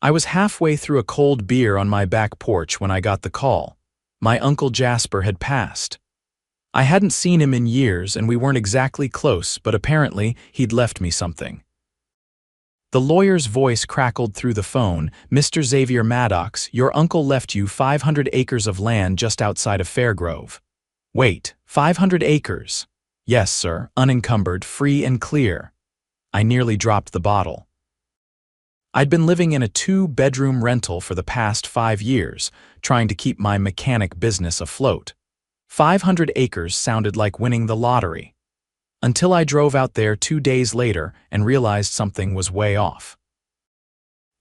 I was halfway through a cold beer on my back porch when I got the call. My Uncle Jasper had passed. I hadn't seen him in years and we weren't exactly close, but apparently he'd left me something. The lawyer's voice crackled through the phone. "Mr. Xavier Maddox, your uncle left you 500 acres of land just outside of Fairgrove." "Wait, 500 acres?" "Yes, sir, unencumbered, free and clear." I nearly dropped the bottle. I'd been living in a 2-bedroom rental for the past 5 years, trying to keep my mechanic business afloat. 500 acres sounded like winning the lottery. Until I drove out there 2 days later and realized something was way off.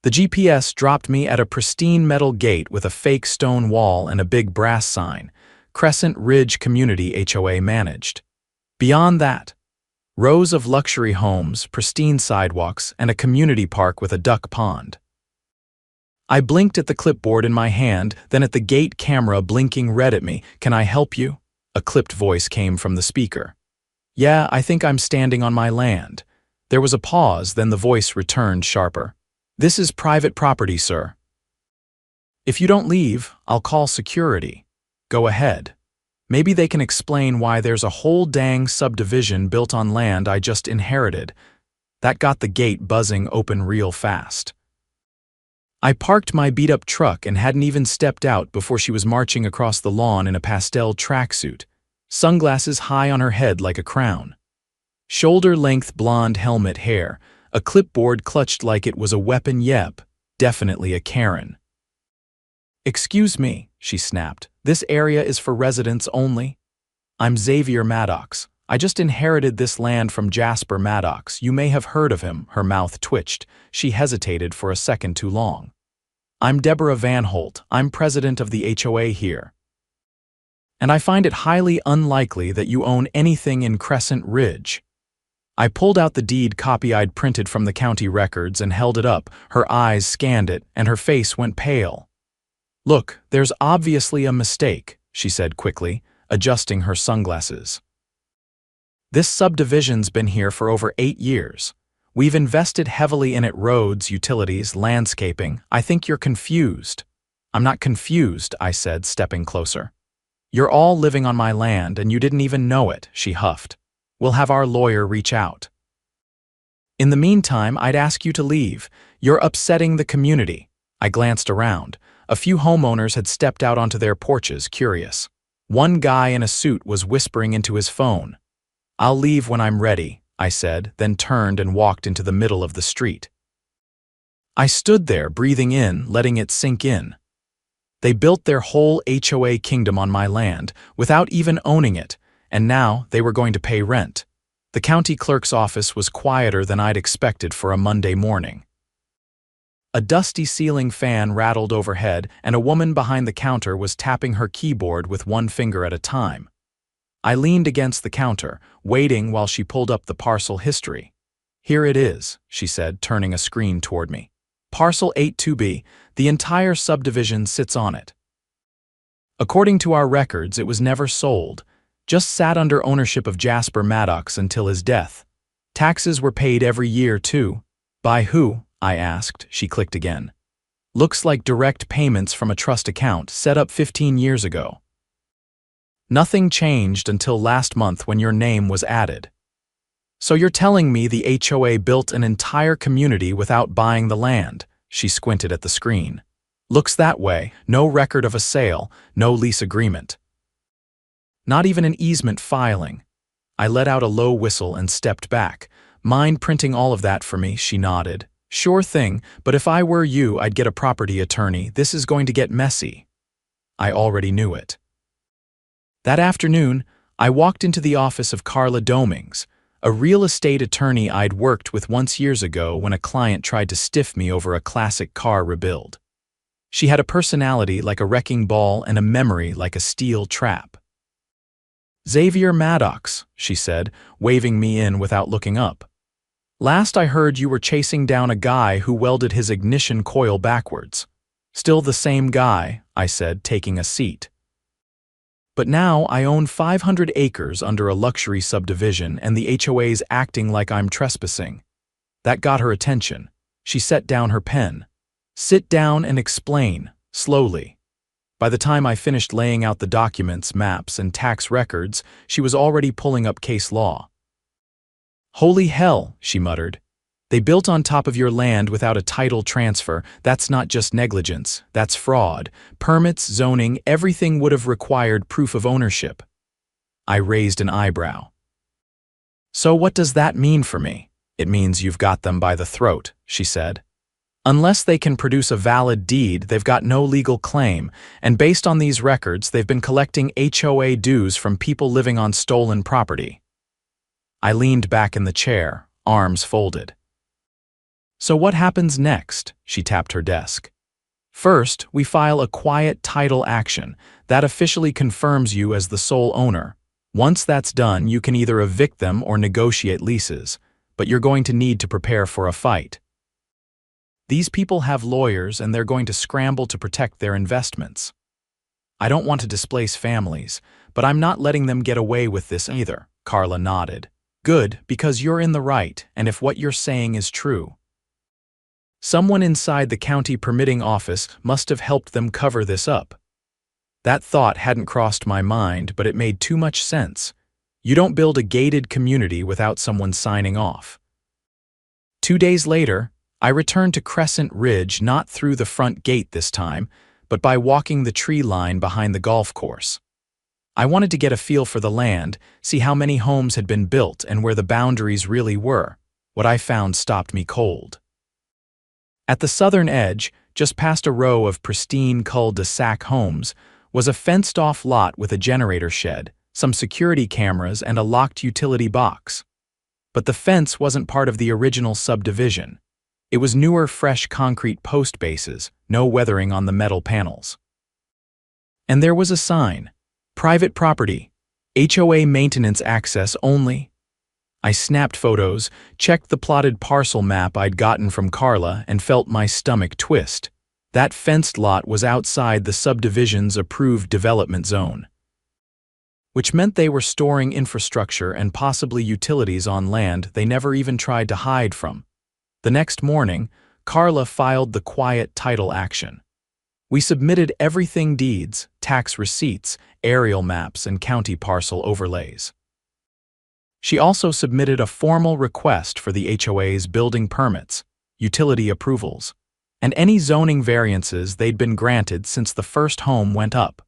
The GPS dropped me at a pristine metal gate with a fake stone wall and a big brass sign, Crescent Ridge Community HOA managed. Beyond that, rows of luxury homes, pristine sidewalks, and a community park with a duck pond. I blinked at the clipboard in my hand, then at the gate camera blinking red at me. "Can I help you?" A clipped voice came from the speaker. "Yeah, I think I'm standing on my land." There was a pause, then the voice returned sharper. "This is private property, sir. If you don't leave, I'll call security." "Go ahead. Maybe they can explain why there's a whole dang subdivision built on land I just inherited." That got the gate buzzing open real fast. I parked my beat-up truck and hadn't even stepped out before she was marching across the lawn in a pastel tracksuit, sunglasses high on her head like a crown. Shoulder-length blonde helmet hair, a clipboard clutched like it was a weapon. Yep, definitely a Karen. "Excuse me," she snapped. "This area is for residents only." "I'm Xavier Maddox. I just inherited this land from Jasper Maddox. You may have heard of him." Her mouth twitched. She hesitated for a second too long. "I'm Deborah Van Holt. I'm president of the HOA here. And I find it highly unlikely that you own anything in Crescent Ridge." I pulled out the deed copy I'd printed from the county records and held it up. Her eyes scanned it, and her face went pale. "Look, there's obviously a mistake," she said quickly, adjusting her sunglasses. "This subdivision's been here for over 8 years. We've invested heavily in it: roads, utilities, landscaping. I think you're confused." "I'm not confused," I said, stepping closer. "You're all living on my land and you didn't even know it," she huffed. "We'll have our lawyer reach out. In the meantime, I'd ask you to leave. You're upsetting the community." I glanced around. A few homeowners had stepped out onto their porches, curious. One guy in a suit was whispering into his phone. "I'll leave when I'm ready," I said, then turned and walked into the middle of the street. I stood there, breathing in, letting it sink in. They built their whole HOA kingdom on my land, without even owning it, and now they were going to pay rent. The county clerk's office was quieter than I'd expected for a Monday morning. A dusty ceiling fan rattled overhead, and a woman behind the counter was tapping her keyboard with one finger at a time. I leaned against the counter, waiting while she pulled up the parcel history. "Here it is," she said, turning a screen toward me. "Parcel 82B, the entire subdivision sits on it. According to our records, it was never sold, just sat under ownership of Jasper Maddox until his death. Taxes were paid every year, too." "By who?" I asked. She clicked again. "Looks like direct payments from a trust account set up 15 years ago. Nothing changed until last month when your name was added." "So you're telling me the HOA built an entire community without buying the land?" She squinted at the screen. "Looks that way. No record of a sale, no lease agreement. Not even an easement filing." I let out a low whistle and stepped back. "Mind printing all of that for me?" She nodded. "Sure thing, but if I were you, I'd get a property attorney. This is going to get messy." I already knew it. That afternoon, I walked into the office of Carla Domings, a real estate attorney I'd worked with once years ago when a client tried to stiff me over a classic car rebuild. She had a personality like a wrecking ball and a memory like a steel trap. "Xavier Maddox," she said, waving me in without looking up. "Last I heard you were chasing down a guy who welded his ignition coil backwards." "Still the same guy," I said, taking a seat. "But now I own 500 acres under a luxury subdivision and the HOA's acting like I'm trespassing." That got her attention. She set down her pen. Sit down and explain, slowly. By the time I finished laying out the documents, maps, and tax records, she was already pulling up case law. Holy hell, she muttered. They built on top of your land without a title transfer. That's not just negligence, that's fraud. Permits, zoning, everything would have required proof of ownership. I raised an eyebrow. So what does that mean for me? It means you've got them by the throat, she said. Unless they can produce a valid deed, they've got no legal claim, and based on these records, they've been collecting HOA dues from people living on stolen property. I leaned back in the chair, arms folded. So what happens next? She tapped her desk. First, we file a quiet title action that officially confirms you as the sole owner. Once that's done, you can either evict them or negotiate leases, but you're going to need to prepare for a fight. These people have lawyers and they're going to scramble to protect their investments. I don't want to displace families, but I'm not letting them get away with this either, Carla nodded. Good, because you're in the right, and if what you're saying is true. Someone inside the county permitting office must have helped them cover this up. That thought hadn't crossed my mind, but it made too much sense. You don't build a gated community without someone signing off. 2 days later, I returned to Crescent Ridge not through the front gate this time, but by walking the tree line behind the golf course. I wanted to get a feel for the land, see how many homes had been built and where the boundaries really were. What I found stopped me cold. At the southern edge, just past a row of pristine cul-de-sac homes, was a fenced-off lot with a generator shed, some security cameras, and a locked utility box. But the fence wasn't part of the original subdivision. It was newer, fresh concrete post bases, no weathering on the metal panels. And there was a sign, private property, HOA maintenance access only. I snapped photos, checked the plotted parcel map I'd gotten from Carla, and felt my stomach twist. That fenced lot was outside the subdivision's approved development zone, which meant they were storing infrastructure and possibly utilities on land they never even tried to hide from. The next morning, Carla filed the quiet title action. We submitted everything: deeds, tax receipts, aerial maps, and county parcel overlays. She also submitted a formal request for the HOA's building permits, utility approvals, and any zoning variances they'd been granted since the first home went up.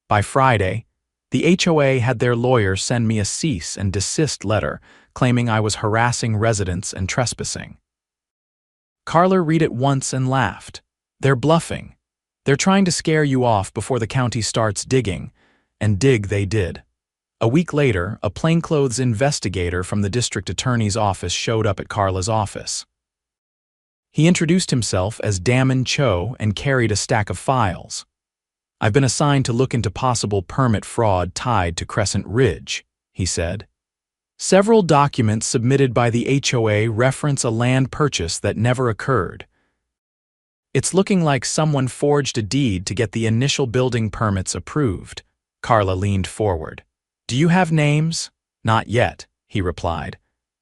By Friday, the HOA had their lawyer send me a cease and desist letter claiming I was harassing residents and trespassing. Carla read it once and laughed. They're bluffing. They're trying to scare you off before the county starts digging, and dig they did. A week later, a plainclothes investigator from the district attorney's office showed up at Carla's office. He introduced himself as Damon Cho and carried a stack of files. I've been assigned to look into possible permit fraud tied to Crescent Ridge, he said. Several documents submitted by the HOA reference a land purchase that never occurred. It's looking like someone forged a deed to get the initial building permits approved. Carla leaned forward. Do you have names? Not yet, he replied.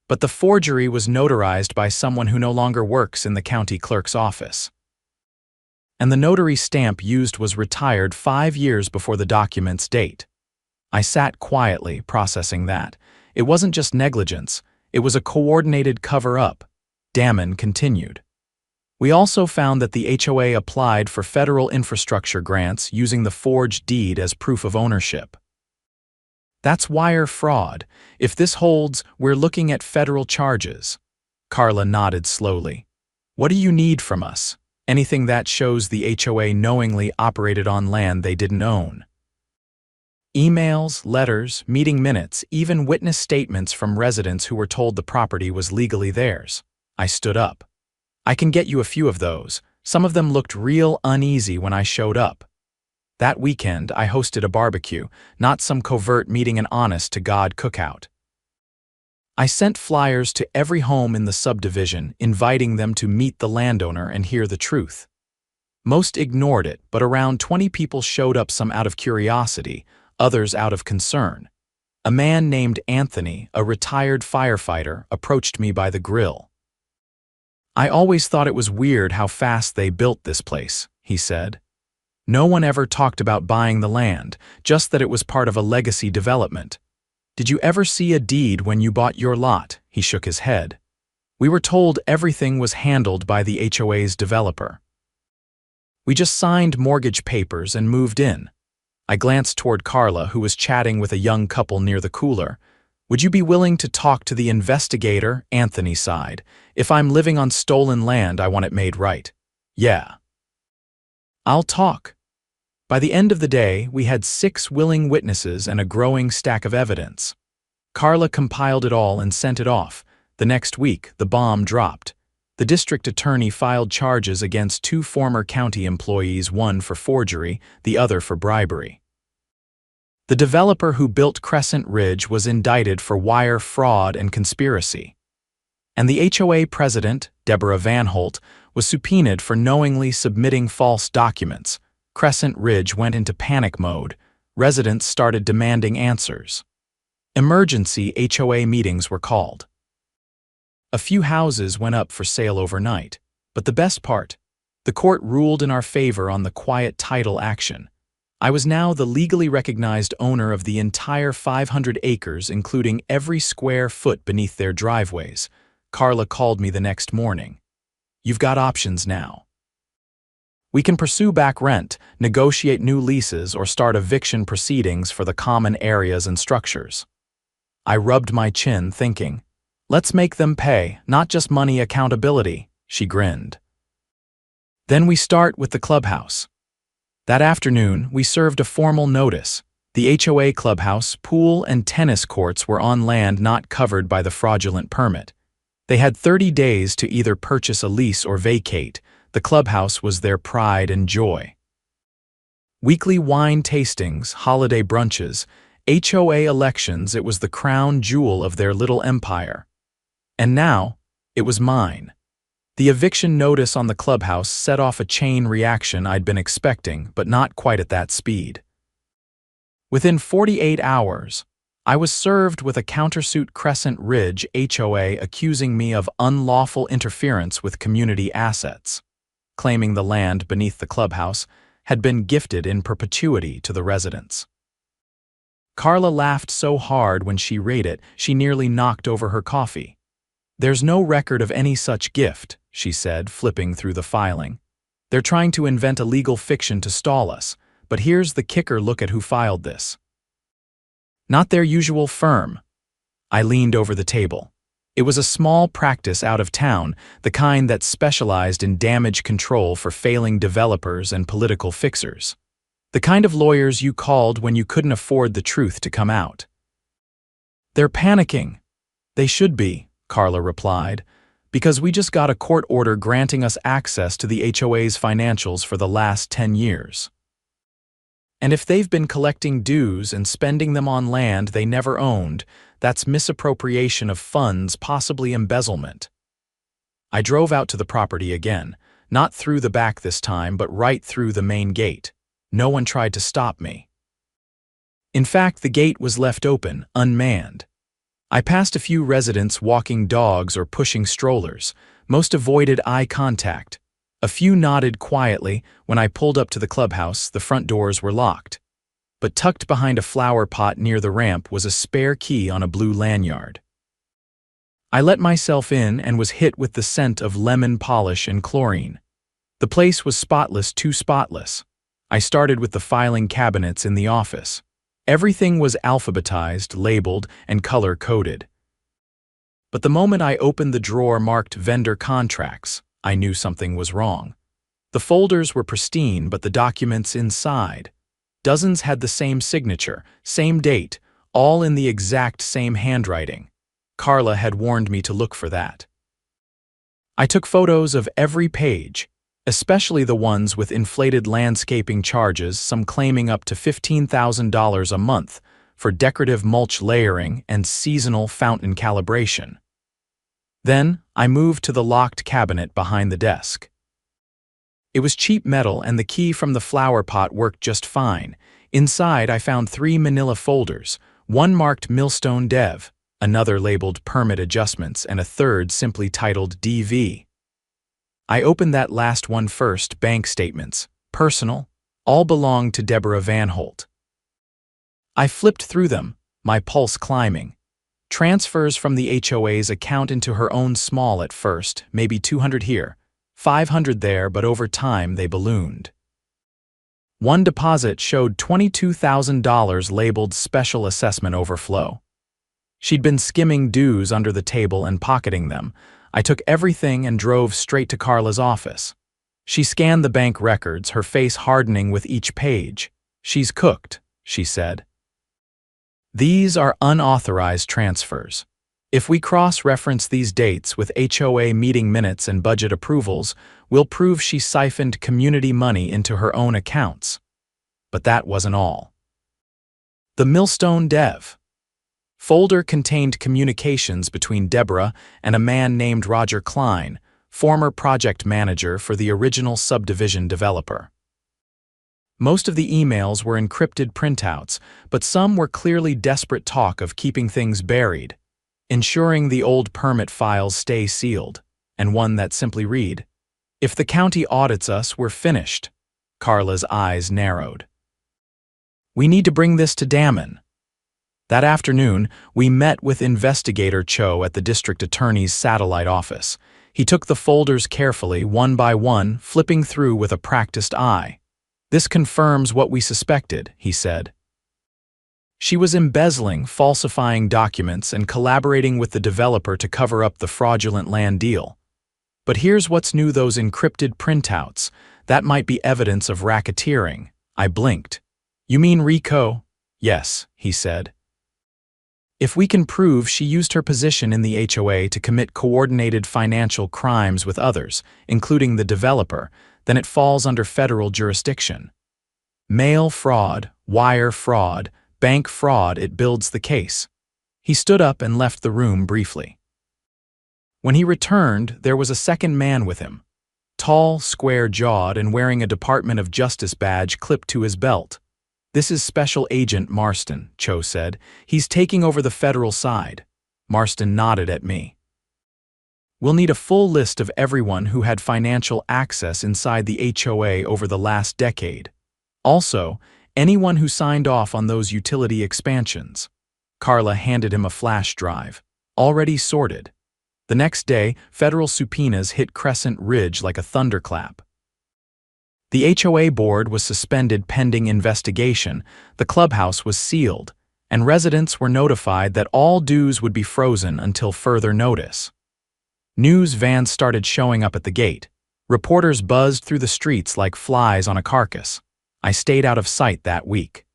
But the forgery was notarized by someone who no longer works in the county clerk's office. And the notary stamp used was retired 5 years before the document's date. I sat quietly, processing that. It wasn't just negligence, it was a coordinated cover-up. Damon continued. We also found that the HOA applied for federal infrastructure grants using the forged deed as proof of ownership. That's wire fraud. If this holds, we're looking at federal charges. Carla nodded slowly. What do you need from us? Anything that shows the HOA knowingly operated on land they didn't own. Emails, letters, meeting minutes, even witness statements from residents who were told the property was legally theirs. I stood up. I can get you a few of those. Some of them looked real uneasy when I showed up. That weekend, I hosted a barbecue, not some covert meeting, an honest-to-God cookout. I sent flyers to every home in the subdivision, inviting them to meet the landowner and hear the truth. Most ignored it, but around 20 people showed up, some out of curiosity, others out of concern. A man named Anthony, a retired firefighter, approached me by the grill. I always thought it was weird how fast they built this place, he said. No one ever talked about buying the land, just that it was part of a legacy development. Did you ever see a deed when you bought your lot? He shook his head. We were told everything was handled by the HOA's developer. We just signed mortgage papers and moved in. I glanced toward Carla, who was chatting with a young couple near the cooler. Would you be willing to talk to the investigator? Anthony sighed. If I'm living on stolen land, I want it made right. Yeah. I'll talk. By the end of the day, we had 6 willing witnesses and a growing stack of evidence. Carla compiled it all and sent it off. The next week, the bomb dropped. The district attorney filed charges against 2 former county employees, one for forgery, the other for bribery. The developer who built Crescent Ridge was indicted for wire fraud and conspiracy. And the HOA president, Deborah Van Holt, was subpoenaed for knowingly submitting false documents. Crescent Ridge went into panic mode. Residents started demanding answers. Emergency HOA meetings were called. A few houses went up for sale overnight. But the best part, the court ruled in our favor on the quiet title action. I was now the legally recognized owner of the entire 500 acres, including every square foot beneath their driveways. Carla called me the next morning. You've got options now. We can pursue back rent, negotiate new leases, or start eviction proceedings for the common areas and structures. I rubbed my chin, thinking, let's make them pay, not just money, accountability, she grinned. Then we start with the clubhouse. That afternoon, we served a formal notice. The HOA clubhouse, pool, and tennis courts were on land not covered by the fraudulent permit. They had 30 days to either purchase a lease or vacate. The clubhouse was their pride and joy. Weekly wine tastings, holiday brunches, HOA elections, it was the crown jewel of their little empire. And now, it was mine. The eviction notice on the clubhouse set off a chain reaction I'd been expecting, but not quite at that speed. Within 48 hours, I was served with a countersuit Crescent Ridge HOA accusing me of unlawful interference with community assets, claiming the land beneath the clubhouse had been gifted in perpetuity to the residents. Carla laughed so hard when she read it, she nearly knocked over her coffee. There's no record of any such gift, she said, flipping through the filing. They're trying to invent a legal fiction to stall us, but here's the kicker: look at who filed this. Not their usual firm. I leaned over the table. It was a small practice out of town, the kind that specialized in damage control for failing developers and political fixers. The kind of lawyers you called when you couldn't afford the truth to come out. They're panicking. They should be, Carla replied, because we just got a court order granting us access to the HOA's financials for the last 10 years. And if they've been collecting dues and spending them on land they never owned, that's misappropriation of funds, possibly embezzlement. I drove out to the property again, not through the back this time, but right through the main gate. No one tried to stop me. In fact, the gate was left open, unmanned. I passed a few residents walking dogs or pushing strollers. Most avoided eye contact. A few nodded quietly. When I pulled up to the clubhouse, the front doors were locked. But tucked behind a flower pot near the ramp was a spare key on a blue lanyard. I let myself in and was hit with the scent of lemon polish and chlorine. The place was spotless, too spotless. I started with the filing cabinets in the office. Everything was alphabetized, labeled, and color-coded. But the moment I opened the drawer marked vendor contracts, I knew something was wrong. The folders were pristine, but the documents inside. Dozens had the same signature, same date, all in the exact same handwriting. Carla had warned me to look for that. I took photos of every page, especially the ones with inflated landscaping charges, some claiming up to $15,000 a month for decorative mulch layering and seasonal fountain calibration. Then, I moved to the locked cabinet behind the desk. It was cheap metal and the key from the flower pot worked just fine. Inside, I found 3 manila folders, one marked Millstone Dev, another labeled Permit Adjustments, and a third simply titled DV. I opened that last one first, bank statements, personal, all belonged to Deborah Van Holt. I flipped through them, my pulse climbing. Transfers from the HOA's account into her own small at first, maybe 200 here, 500 there, but over time they ballooned. One deposit showed $22,000 labeled Special Assessment Overflow. She'd been skimming dues under the table and pocketing them. I took everything and drove straight to Carla's office. She scanned the bank records, her face hardening with each page. "She's cooked," she said. "These are unauthorized transfers. If we cross-reference these dates with HOA meeting minutes and budget approvals, we'll prove she siphoned community money into her own accounts." But that wasn't all. The Millstone Dev folder contained communications between Deborah and a man named Roger Klein, former project manager for the original Subdivision developer. Most of the emails were encrypted printouts, but some were clearly desperate talk of keeping things buried, ensuring the old permit files stay sealed, and one that simply read, "If the county audits us, we're finished." Carla's eyes narrowed. "We need to bring this to Damon." That afternoon, we met with Investigator Cho at the district attorney's satellite office. He took the folders carefully, one by one, flipping through with a practiced eye. "This confirms what we suspected," he said. She was embezzling, falsifying documents, and collaborating with the developer to cover up the fraudulent land deal. But here's what's new: those encrypted printouts. That might be evidence of racketeering. I blinked. "You mean RICO?" "Yes," he said. "If we can prove she used her position in the HOA to commit coordinated financial crimes with others, including the developer, then it falls under federal jurisdiction. Mail fraud, wire fraud, bank fraud, it builds the case." He stood up and left the room briefly. When he returned, there was a second man with him. Tall, square-jawed, and wearing a Department of Justice badge clipped to his belt. "This is Special Agent Marston," Cho said. "He's taking over the federal side." Marston nodded at me. "We'll need a full list of everyone who had financial access inside the HOA over the last decade. Also, anyone who signed off on those utility expansions." Carla handed him a flash drive. "Already sorted." The next day, federal subpoenas hit Crescent Ridge like a thunderclap. The HOA board was suspended pending investigation, the clubhouse was sealed, and residents were notified that all dues would be frozen until further notice. News vans started showing up at the gate. Reporters buzzed through the streets like flies on a carcass. I stayed out of sight that week.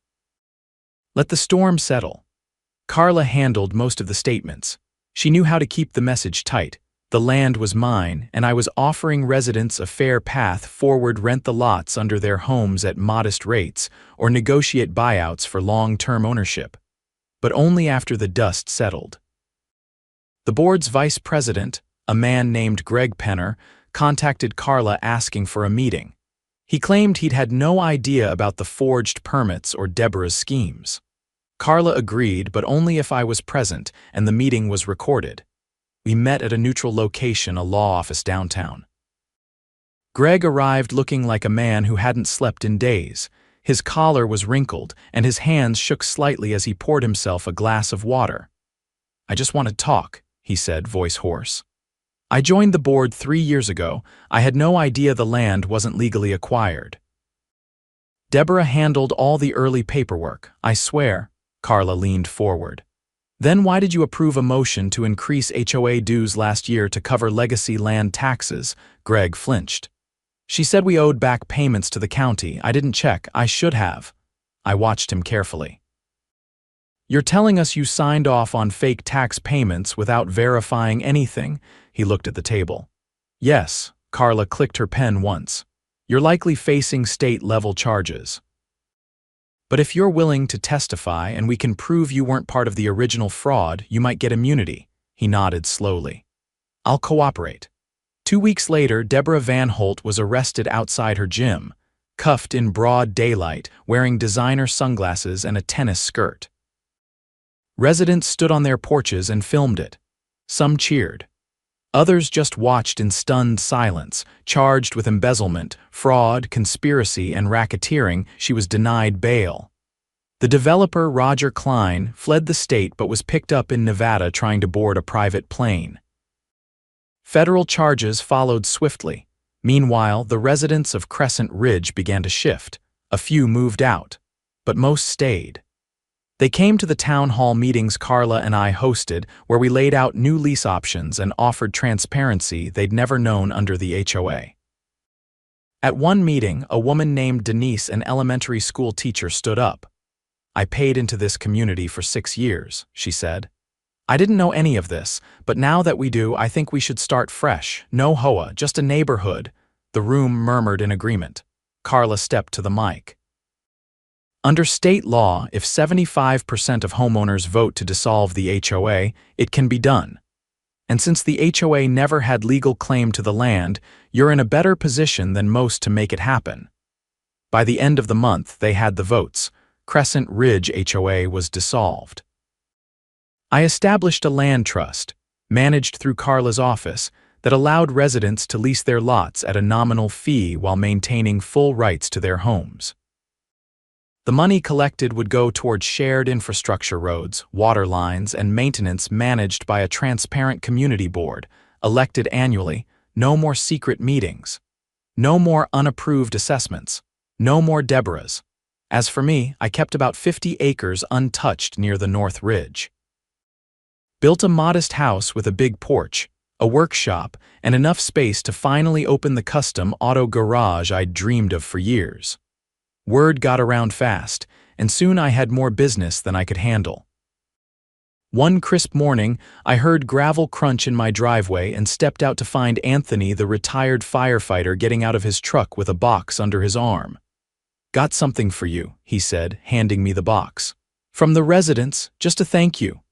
Let the storm settle. Carla handled most of the statements. She knew how to keep the message tight. The land was mine, and I was offering residents a fair path forward: rent the lots under their homes at modest rates or negotiate buyouts for long-term ownership. But only after the dust settled. The board's vice president, a man named Greg Penner, contacted Carla asking for a meeting. He claimed he'd had no idea about the forged permits or Deborah's schemes. Carla agreed, but only if I was present, and the meeting was recorded. We met at a neutral location, a law office downtown. Greg arrived looking like a man who hadn't slept in days. His collar was wrinkled, and his hands shook slightly as he poured himself a glass of water. "I just want to talk," he said, voice hoarse. "I joined the board 3 years ago. I had no idea the land wasn't legally acquired." "Deborah handled all the early paperwork, I swear." Carla leaned forward. "Then why did you approve a motion to increase HOA dues last year to cover legacy land taxes?" Greg flinched. "She said we owed back payments to the county. I didn't check. I should have." I watched him carefully. "You're telling us you signed off on fake tax payments without verifying anything?" He looked at the table. "Yes." Carla clicked her pen once. "You're likely facing state-level charges. But if you're willing to testify and we can prove you weren't part of the original fraud, you might get immunity." He nodded slowly. "I'll cooperate." 2 weeks later, Deborah Van Holt was arrested outside her gym, cuffed in broad daylight, wearing designer sunglasses and a tennis skirt. Residents stood on their porches and filmed it. Some cheered. Others just watched in stunned silence, charged with embezzlement, fraud, conspiracy, and racketeering. She was denied bail. The developer, Roger Klein, fled the state but was picked up in Nevada trying to board a private plane. Federal charges followed swiftly. Meanwhile, the residents of Crescent Ridge began to shift. A few moved out, but most stayed. They came to the town hall meetings Carla and I hosted, where we laid out new lease options and offered transparency they'd never known under the HOA. At one meeting, a woman named Denise, an elementary school teacher, stood up. "I paid into this community for 6 years," she said. "I didn't know any of this, but now that we do, I think we should start fresh. No HOA, just a neighborhood." The room murmured in agreement. Carla stepped to the mic. "Under state law, if 75% of homeowners vote to dissolve the HOA, it can be done. And since the HOA never had legal claim to the land, you're in a better position than most to make it happen." By the end of the month, they had the votes. Crescent Ridge HOA was dissolved. I established a land trust, managed through Carla's office, that allowed residents to lease their lots at a nominal fee while maintaining full rights to their homes. The money collected would go towards shared infrastructure, roads, water lines, and maintenance managed by a transparent community board, elected annually. No more secret meetings. No more unapproved assessments. No more Deborahs. As for me, I kept about 50 acres untouched near the North Ridge. Built a modest house with a big porch, a workshop, and enough space to finally open the custom auto garage I'd dreamed of for years. Word got around fast, and soon I had more business than I could handle. One crisp morning, I heard gravel crunch in my driveway and stepped out to find Anthony, the retired firefighter, getting out of his truck with a box under his arm. "Got something for you," he said, handing me the box. "From the residents, just a thank you."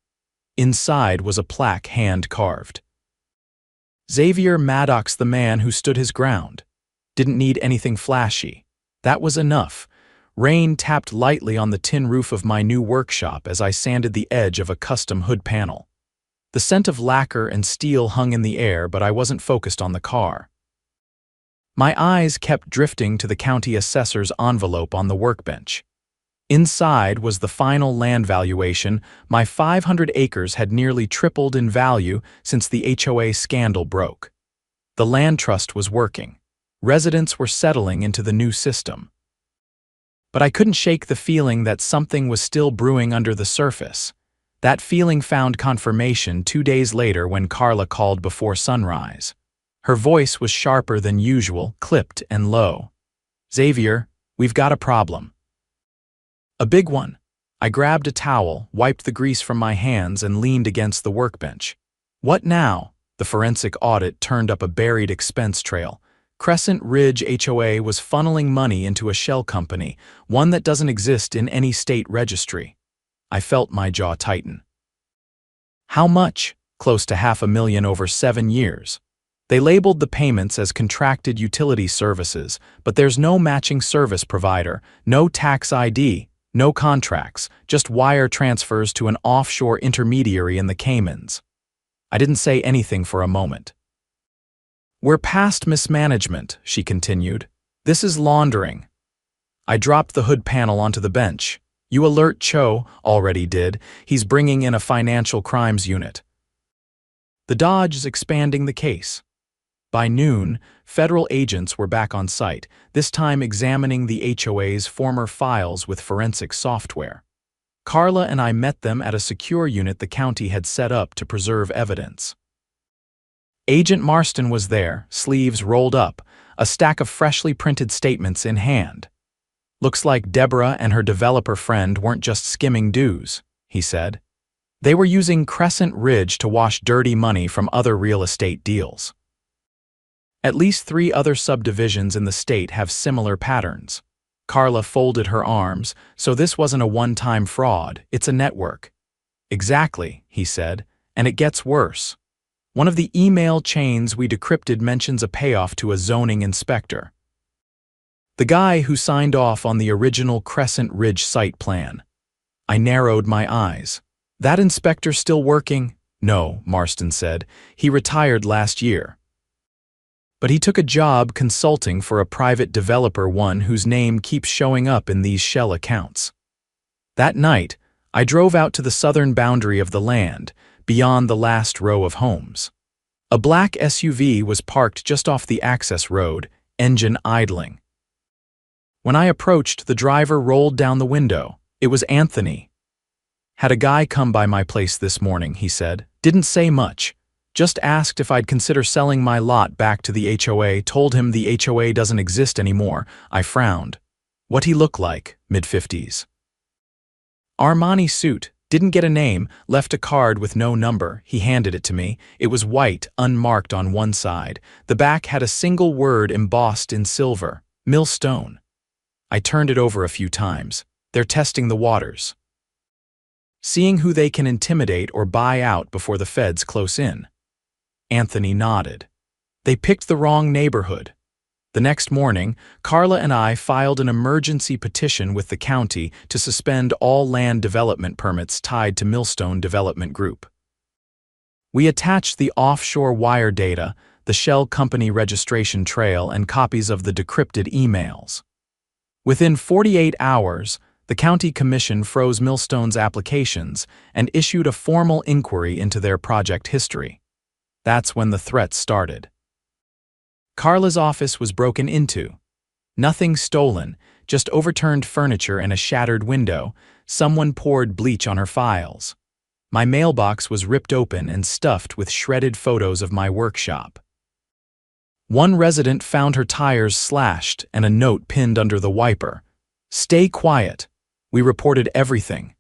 Inside was a plaque hand-carved. Xavier Maddox, the man who stood his ground. Didn't need anything flashy. That was enough. Rain tapped lightly on the tin roof of my new workshop as I sanded the edge of a custom hood panel. The scent of lacquer and steel hung in the air, but I wasn't focused on the car. My eyes kept drifting to the county assessor's envelope on the workbench. Inside was the final land valuation. My 500 acres had nearly tripled in value since the HOA scandal broke. The land trust was working. Residents were settling into the new system. But I couldn't shake the feeling that something was still brewing under the surface. That feeling found confirmation 2 days later when Carla called before sunrise. Her voice was sharper than usual, clipped and low. "Xavier, we've got a problem." "A big one." I grabbed a towel, wiped the grease from my hands, and leaned against the workbench. "What now?" The forensic audit turned up a buried expense trail. Crescent Ridge HOA was funneling money into a shell company, one that doesn't exist in any state registry. I felt my jaw tighten. "How much?" "Close to $500,000 over 7 years. They labeled the payments as contracted utility services, but there's no matching service provider, no tax ID, no contracts, just wire transfers to an offshore intermediary in the Caymans." I didn't say anything for a moment. "We're past mismanagement," she continued. "This is laundering." I dropped the hood panel onto the bench. "You alert Cho." "Already did. He's bringing in a financial crimes unit." The Dodge is expanding the case. By noon, federal agents were back on site, this time examining the HOA's former files with forensic software. Carla and I met them at a secure unit the county had set up to preserve evidence. Agent Marston was there, sleeves rolled up, a stack of freshly printed statements in hand. "Looks like Deborah and her developer friend weren't just skimming dues," he said. "They were using Crescent Ridge to wash dirty money from other real estate deals. At least 3 other subdivisions in the state have similar patterns." Carla folded her arms. "So this wasn't a one-time fraud, it's a network." "Exactly," he said, "and it gets worse. One of the email chains we decrypted mentions a payoff to a zoning inspector. The guy who signed off on the original Crescent Ridge site plan." I narrowed my eyes. "That inspector still working?" No, Marston said. He retired last year. But he took a job consulting for a private developer, one whose name keeps showing up in these shell accounts. That night, I drove out to the southern boundary of the land, beyond the last row of homes. A black SUV was parked just off the access road, engine idling. When I approached, the driver rolled down the window. It was Anthony. Had a guy come by my place this morning, he said. Didn't say much. Just asked if I'd consider selling my lot back to the HOA, told him the HOA doesn't exist anymore. I frowned. What'd he look like? Mid-50s. Armani suit, didn't get a name, left a card with no number. He handed it to me. It was white, unmarked on one side. The back had a single word embossed in silver. Millstone. I turned it over a few times. They're testing the waters. Seeing who they can intimidate or buy out before the feds close in. Anthony nodded. They picked the wrong neighborhood. The next morning, Carla and I filed an emergency petition with the county to suspend all land development permits tied to Millstone Development Group. We attached the offshore wire data, the shell company registration trail, and copies of the decrypted emails. Within 48 hours, the county commission froze Millstone's applications and issued a formal inquiry into their project history. That's when the threats started. Carla's office was broken into. Nothing stolen, just overturned furniture and a shattered window. Someone poured bleach on her files. My mailbox was ripped open and stuffed with shredded photos of my workshop. One resident found her tires slashed and a note pinned under the wiper. Stay quiet. We reported everything.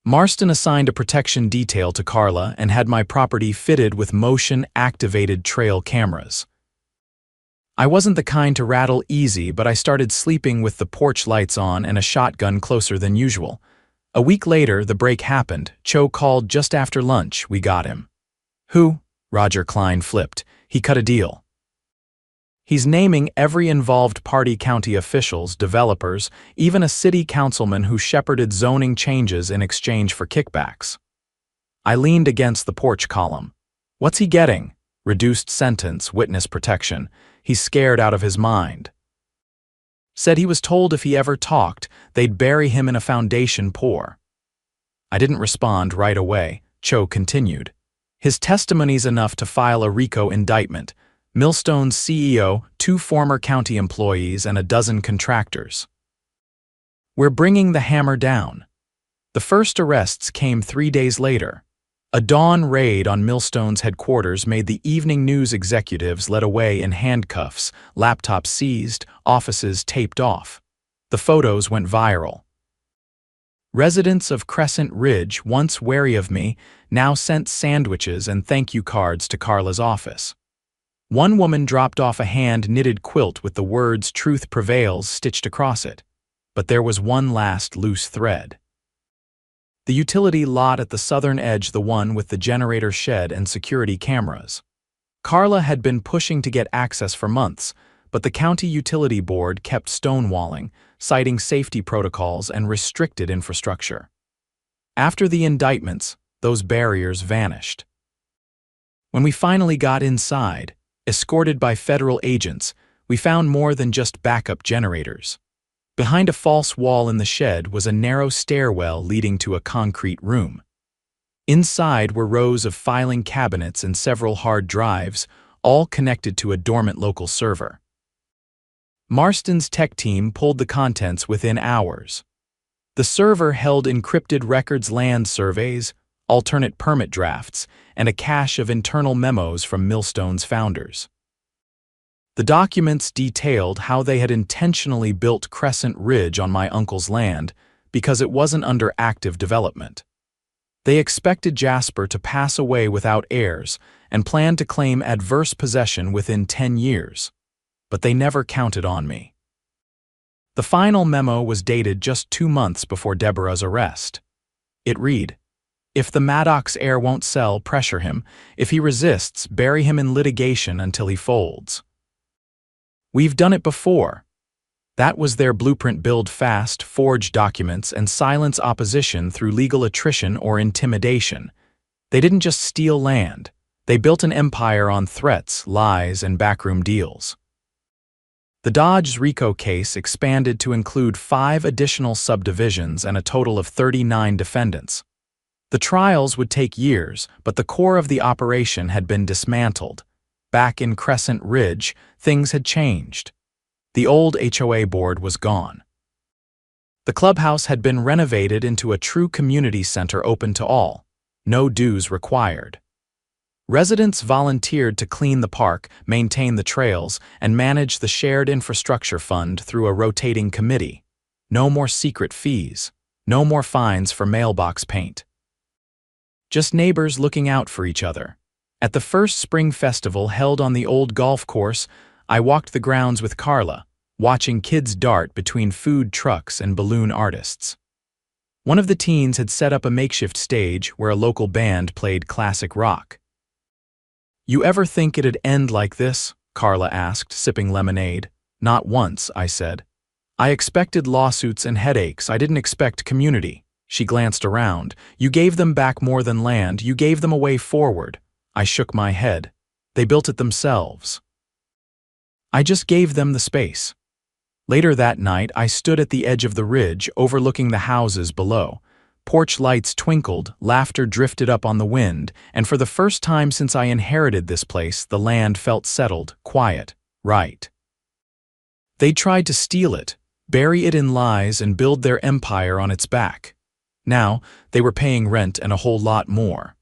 Marston assigned a protection detail to Carla and had my property fitted with motion-activated trail cameras. I wasn't the kind to rattle easy, but I started sleeping with the porch lights on and a shotgun closer than usual. A week later, the break happened. Cho called just after lunch. We got him. Who? Roger Klein flipped. He cut a deal. He's naming every involved party, county officials, developers, even a city councilman who shepherded zoning changes in exchange for kickbacks. I leaned against the porch column. What's he getting? Reduced sentence, witness protection. He's scared out of his mind. Said he was told if he ever talked, they'd bury him in a foundation pour. I didn't respond right away. Cho continued. His testimony's enough to file a RICO indictment. Millstone's CEO, 2 former county employees, and a dozen contractors. We're bringing the hammer down. The first arrests came 3 days later. A dawn raid on Millstone's headquarters made the evening news executives led away in handcuffs, laptops seized, offices taped off. The photos went viral. Residents of Crescent Ridge, once wary of me, now sent sandwiches and thank you cards to Carla's office. One woman dropped off a hand-knitted quilt with the words "Truth Prevails" stitched across it. But there was one last loose thread. The utility lot at the southern edge, the one with the generator shed and security cameras. Carla had been pushing to get access for months, but the county utility board kept stonewalling, citing safety protocols and restricted infrastructure. After the indictments, those barriers vanished. When we finally got inside, escorted by federal agents, we found more than just backup generators. Behind a false wall in the shed was a narrow stairwell leading to a concrete room. Inside were rows of filing cabinets and several hard drives, all connected to a dormant local server. Marston's tech team pulled the contents within hours. The server held encrypted records, land surveys, alternate permit drafts, and a cache of internal memos from Millstone's founders. The documents detailed how they had intentionally built Crescent Ridge on my uncle's land because it wasn't under active development. They expected Jasper to pass away without heirs and planned to claim adverse possession within 10 years, but they never counted on me. The final memo was dated just 2 months before Deborah's arrest. It read, "If the Maddox heir won't sell, pressure him. If he resists, bury him in litigation until he folds." We've done it before. That was their blueprint: build fast, forge documents, and silence opposition through legal attrition or intimidation. They didn't just steal land. They built an empire on threats, lies, and backroom deals. The Dodge RICO case expanded to include 5 additional subdivisions and a total of 39 defendants. The trials would take years, but the core of the operation had been dismantled. Back in Crescent Ridge, things had changed. The old HOA board was gone. The clubhouse had been renovated into a true community center open to all. No dues required. Residents volunteered to clean the park, maintain the trails, and manage the shared infrastructure fund through a rotating committee. No more secret fees. No more fines for mailbox paint. Just neighbors looking out for each other. At the first spring festival held on the old golf course, I walked the grounds with Carla, watching kids dart between food trucks and balloon artists. One of the teens had set up a makeshift stage where a local band played classic rock. "You ever think it'd end like this?" Carla asked, sipping lemonade. "Not once," I said. "I expected lawsuits and headaches. I didn't expect community." She glanced around. "You gave them back more than land. You gave them a way forward." I shook my head. "They built it themselves. I just gave them the space." Later that night, I stood at the edge of the ridge, overlooking the houses below. Porch lights twinkled, laughter drifted up on the wind, and for the first time since I inherited this place, the land felt settled, quiet, right. They tried to steal it, bury it in lies, and build their empire on its back. Now, they were paying rent and a whole lot more.